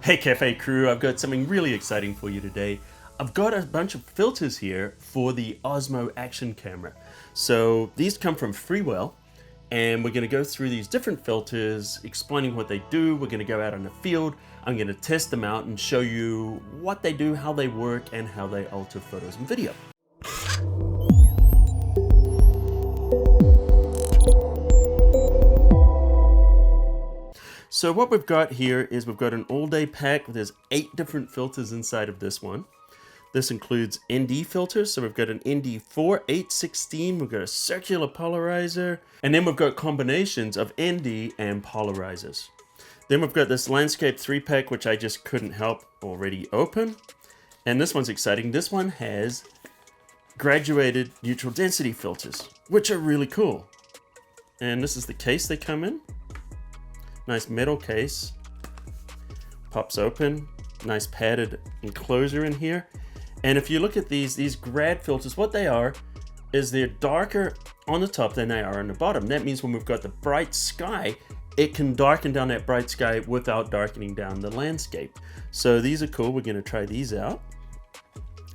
Hey Cafe crew, I've got something really exciting for you today. I've got a bunch of filters here for the OSMO Action camera. So these come from Freewell, and we're going to go through these different filters, explaining what they do. We're going to go out in the field. I'm going to test them out and show you what they do, how they work, and how they alter photos and video. So what we've got here is we've got an all-day pack. There's 8 different filters inside of this one. This includes ND filters. So we've got an ND 4, 8, 16. We've got a circular polarizer. And then we've got combinations of ND and polarizers. Then we've got this landscape 3-pack, which I just couldn't help already open. And this one's exciting. This one has graduated neutral density filters, which are really cool. And this is the case they come in. Nice metal case, pops open, nice padded enclosure in here. And if you look at these Grad filters, what they are is they're darker on the top than they are on the bottom. That means when we've got the bright sky, it can darken down that bright sky without darkening down the landscape. So these are cool. We're going to try these out.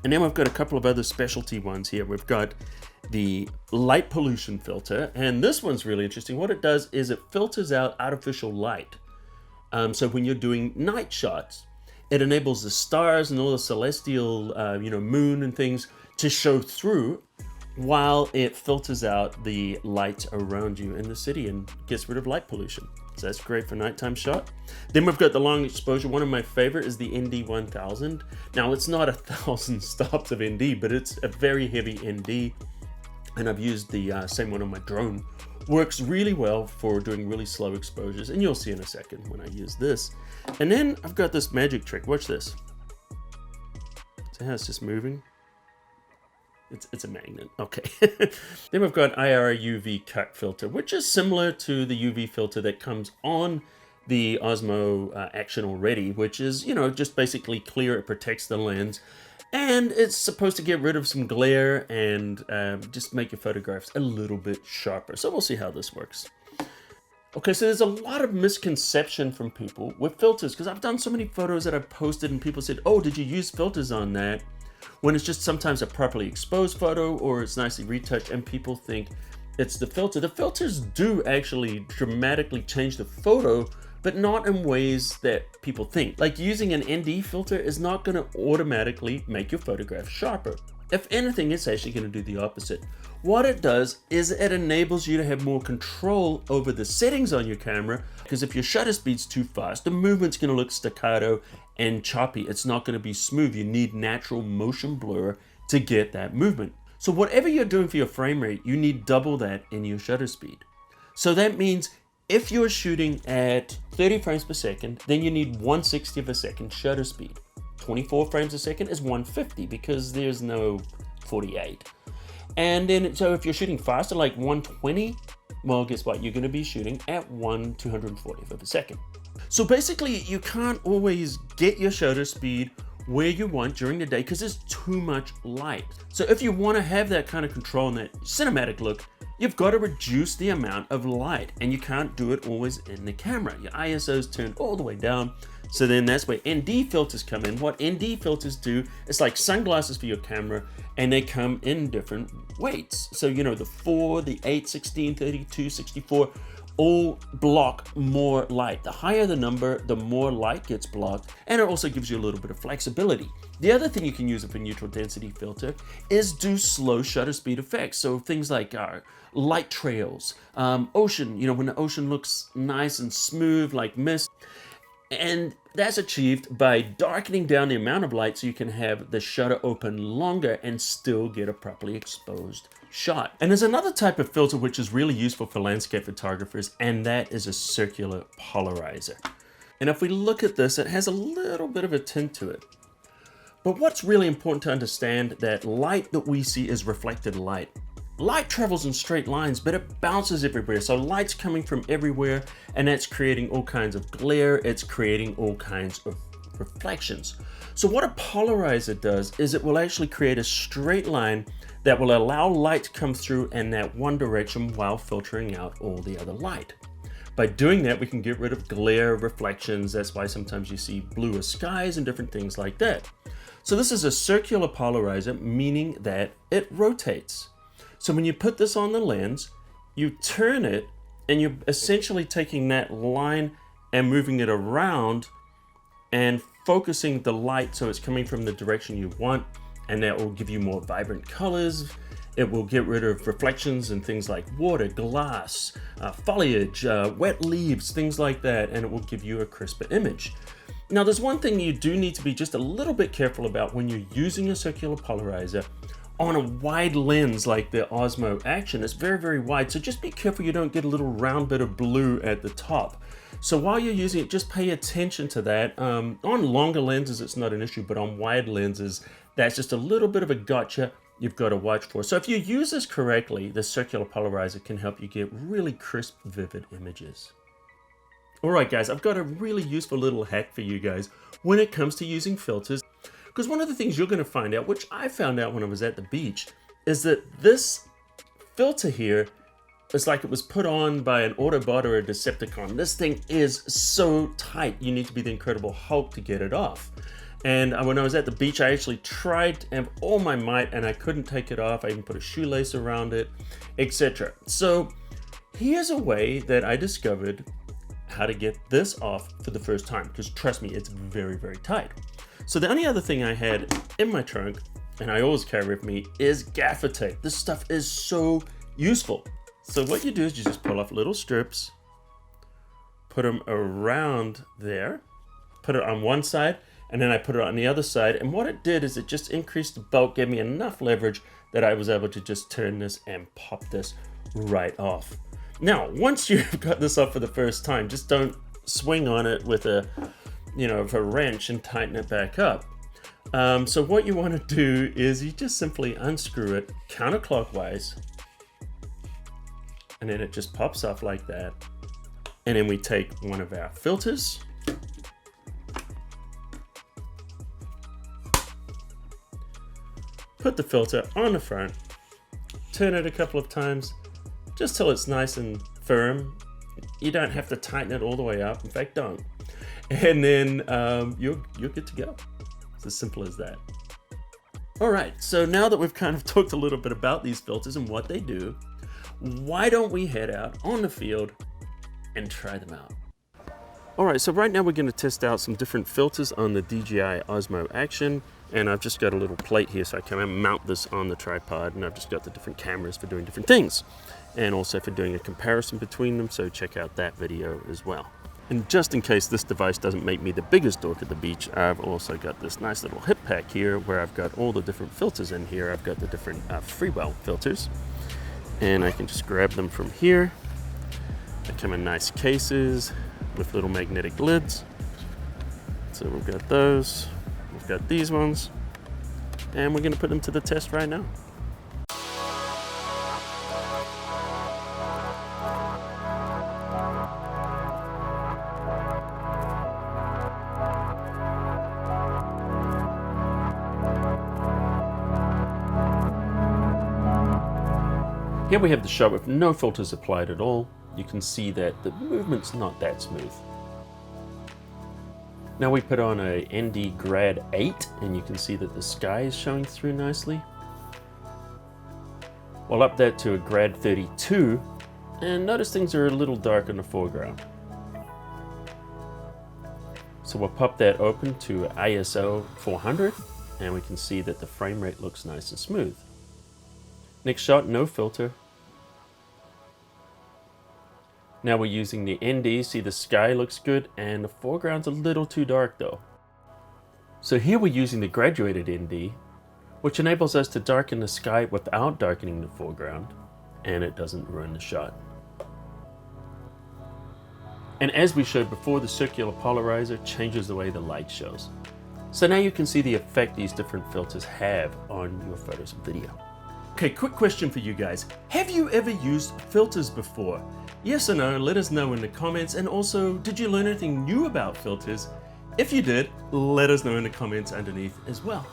And then we've got a couple of other specialty ones here. We've got the light pollution filter, and this one's really interesting. What it does is it filters out artificial light. So when you're doing night shots, it enables the stars and all the celestial, moon and things to show through while it filters out the light around you in the city and gets rid of light pollution. So that's great for nighttime shot. Then we've got the long exposure. One of my favorite is the ND 1000. Now it's not 1,000 stops of ND, but it's a very heavy ND. And I've used the same one on my drone. Works really well for doing really slow exposures, and you'll see in a second when I use this. And then I've got this magic trick. Watch this. See how it's just moving? It's a magnet. Okay. Then we've got IR UV cut filter, which is similar to the UV filter that comes on the OSMO Action already, which is, just basically clear. It protects the lens. And it's supposed to get rid of some glare and just make your photographs a little bit sharper. So we'll see how this works. Okay, so there's a lot of misconception from people with filters, because I've done so many photos that I've posted and people said, oh, did you use filters on that? When it's just sometimes a properly exposed photo or it's nicely retouched, and people think it's the filter. The filters do actually dramatically change the photo, but not in ways that people think. Like using an ND filter is not going to automatically make your photograph sharper. If anything, it's actually going to do the opposite. What it does is it enables you to have more control over the settings on your camera, because if your shutter speed's too fast, the movement's going to look staccato and choppy. It's not going to be smooth. You need natural motion blur to get that movement. So whatever you're doing for your frame rate, you need double that in your shutter speed. So that means if you're shooting at 30 frames per second, then you need 1/60 of a second shutter speed. 24 frames a second is 150 because there's no 48. And then, so if you're shooting faster, like 120, well, guess what? You're going to be shooting at 1/240th of a second. So basically, you can't always get your shutter speed where you want during the day because there's too much light. So if you want to have that kind of control and that cinematic look, you've got to reduce the amount of light, and you can't do it always in the camera. Your ISO is turned all the way down. So then that's where ND filters come in. What ND filters do, it's like sunglasses for your camera, and they come in different weights. So, the 4, the 8, 16, 32, 64, all block more light. The higher the number, the more light gets blocked, and it also gives you a little bit of flexibility. The other thing you can use for neutral density filter is do slow shutter speed effects. So things like light trails, ocean, when the ocean looks nice and smooth like mist. And that's achieved by darkening down the amount of light so you can have the shutter open longer and still get a properly exposed shot. And there's another type of filter which is really useful for landscape photographers, and that is a circular polarizer. And if we look at this, it has a little bit of a tint to it. But what's really important to understand, that light that we see is reflected light. Light travels in straight lines, but it bounces everywhere. So light's coming from everywhere, and that's creating all kinds of glare. It's creating all kinds of reflections. So what a polarizer does is it will actually create a straight line that will allow light to come through in that one direction while filtering out all the other light. By doing that, we can get rid of glare, reflections. That's why sometimes you see bluer skies and different things like that. So this is a circular polarizer, meaning that it rotates. So when you put this on the lens, you turn it and you're essentially taking that line and moving it around and focusing the light so it's coming from the direction you want, and that will give you more vibrant colors. It will get rid of reflections and things like water, glass, foliage, wet leaves, things like that, and it will give you a crisper image. Now, there's one thing you do need to be just a little bit careful about when you're using a circular polarizer on a wide lens like the Osmo Action. It's very, very wide, so just be careful you don't get a little round bit of blue at the top. So while you're using it, just pay attention to that. On longer lenses, it's not an issue, but on wide lenses, that's just a little bit of a gotcha you've got to watch for. So if you use this correctly, the circular polarizer can help you get really crisp, vivid images. All right, guys, I've got a really useful little hack for you guys when it comes to using filters. Because one of the things you're going to find out, which I found out when I was at the beach, is that this filter here is like it was put on by an Autobot or a Decepticon. This thing is so tight. You need to be the Incredible Hulk to get it off. And when I was at the beach, I actually tried and all my might, and I couldn't take it off. I even put a shoelace around it, etc. So here's a way that I discovered how to get this off for the first time, because trust me, it's very, very tight. So the only other thing I had in my trunk, and I always carry with me, is gaffer tape. This stuff is so useful. So what you do is you just pull off little strips, put them around there, put it on one side, and then I put it on the other side. And what it did is it just increased the bulk, gave me enough leverage that I was able to just turn this and pop this right off. Now, once you've got this off for the first time, just don't swing on it with a wrench and tighten it back up. So what you want to do is you just simply unscrew it counterclockwise, and then it just pops off like that. And then we take one of our filters, put the filter on the front, turn it a couple of times, just till it's nice and firm. You don't have to tighten it all the way up. In fact, don't. And then you're good to go. It's as simple as that. All right, so now that we've kind of talked a little bit about these filters and what they do, why don't we head out on the field and try them out? All right, so right now we're going to test out some different filters on the DJI OSMO Action. And I've just got a little plate here so I can mount this on the tripod, and I've just got the different cameras for doing different things, and also for doing a comparison between them, so check out that video as well. And just in case this device doesn't make me the biggest dork at the beach, I've also got this nice little hip pack here where I've got all the different filters in here. I've got the different Freewell filters, and I can just grab them from here. They come in nice cases with little magnetic lids. So we've got those. We've got these ones, and we're going to put them to the test right now. Here we have the shot with no filters applied at all. You can see that the movement's not that smooth. Now we put on a ND Grad 8, and you can see that the sky is showing through nicely. We'll up that to a Grad 32, and notice things are a little dark in the foreground. So we'll pop that open to ISO 400, and we can see that the frame rate looks nice and smooth. Next shot, no filter. Now we're using the ND, see the sky looks good, and the foreground's a little too dark though. So here we're using the graduated ND, which enables us to darken the sky without darkening the foreground, and it doesn't ruin the shot. And as we showed before, the circular polarizer changes the way the light shows. So now you can see the effect these different filters have on your photos and video. Okay, quick question for you guys. Have you ever used filters before? Yes or no, let us know in the comments. And also, did you learn anything new about filters? If you did, let us know in the comments underneath as well.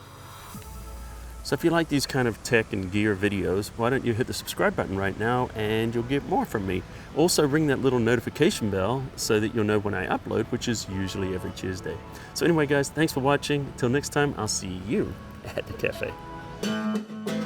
So if you like these kind of tech and gear videos, why don't you hit the subscribe button right now and you'll get more from me. Also ring that little notification bell so that you'll know when I upload, which is usually every Tuesday. So anyway guys, thanks for watching. Until next time, I'll see you at the cafe.